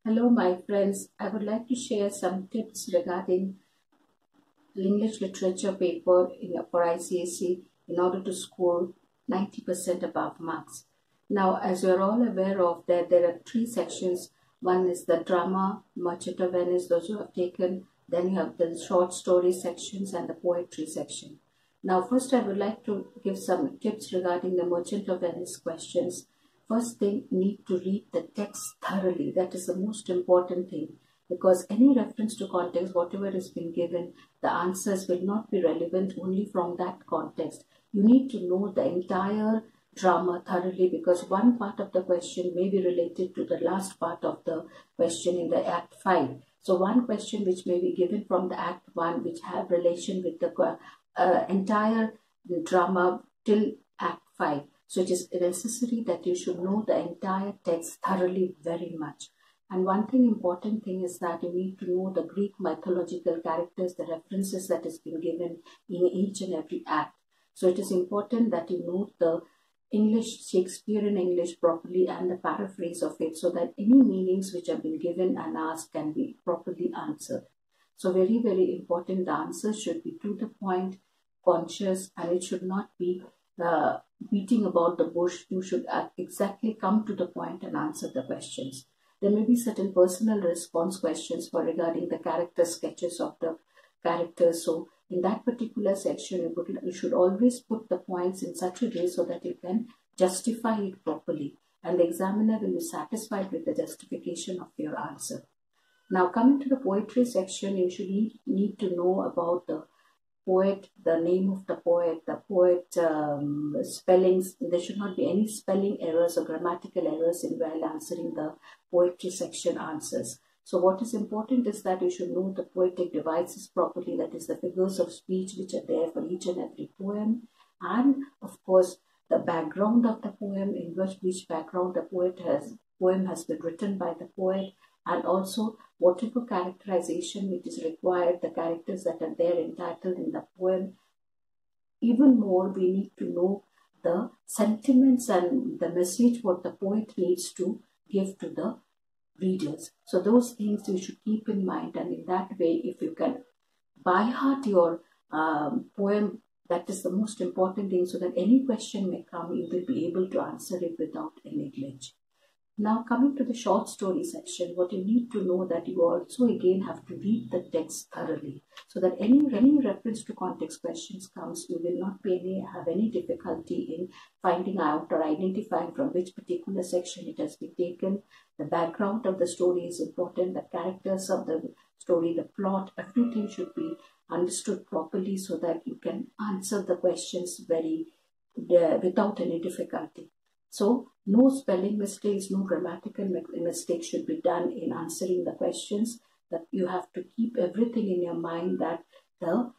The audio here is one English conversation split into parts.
Hello, my friends. I would like to share some tips regarding the English literature paper for ICSE in order to score 90% above marks. Now, as you're all aware of, there are three sections. One is the drama, Merchant of Venice, those who have taken. Then you have the short story sections and the poetry section. Now, first I would like to give some tips regarding the Merchant of Venice questions. First thing, need to read the text thoroughly. That is the most important thing, because any reference to context, whatever has been given, the answers will not be relevant only from that context. You need to know the entire drama thoroughly, because one part of the question may be related to the last part of the question in the Act 5. So one question which may be given from the Act 1 which have relation with the entire drama till Act 5. So it is necessary that you should know the entire text thoroughly very much. And one thing, important thing, is that you need to know the Greek mythological characters, the references that has been given in each and every act. So it is important that you know the English, Shakespearean English properly and the paraphrase of it, so that any meanings which have been given and asked can be properly answered. So very, very important, the answer should be to the point, conscious, and it should not be beating about the bush. You should exactly come to the point and answer the questions. There may be certain personal response questions for regarding the character sketches of the characters. So in that particular section, you should always put the points in such a way so that you can justify it properly, and the examiner will be satisfied with the justification of your answer. Now, coming to the poetry section, you should need to know about the poet, the name of the poet spellings. There should not be any spelling errors or grammatical errors in while answering the poetry section answers. So what is important is that you should know the poetic devices properly, that is the figures of speech which are there for each and every poem, and of course the background of the poem, in which background the poem has been written by the poet, and also whatever characterization which is required, the characters that are there entitled in the poem. Even more, we need to know the sentiments and the message what the poet needs to give to the readers. So those things you should keep in mind, and in that way, if you can by heart your poem, that is the most important thing, so that any question may come, you will be able to answer it without any glitch. Now, coming to the short story section, what you need to know that you also again have to read the text thoroughly, so that any reference to context questions comes, you will not have any difficulty in finding out or identifying from which particular section it has been taken. The background of the story is important, the characters of the story, the plot, everything should be understood properly so that you can answer the questions without any difficulty. So, no spelling mistakes, no grammatical mistakes should be done in answering the questions. That you have to keep everything in your mind, that the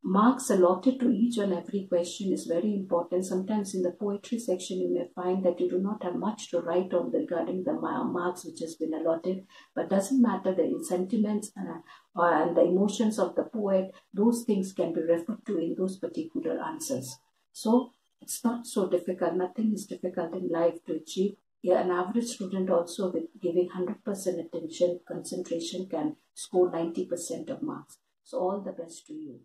marks allotted to each and every question is very important. Sometimes in the poetry section, you may find that you do not have much to write on regarding the marks which has been allotted, but doesn't matter, the sentiments and the emotions of the poet, those things can be referred to in those particular answers. So, it's not so difficult. Nothing is difficult in life to achieve. Yeah, an average student also with giving 100% attention, concentration, can score 90% of marks. So all the best to you.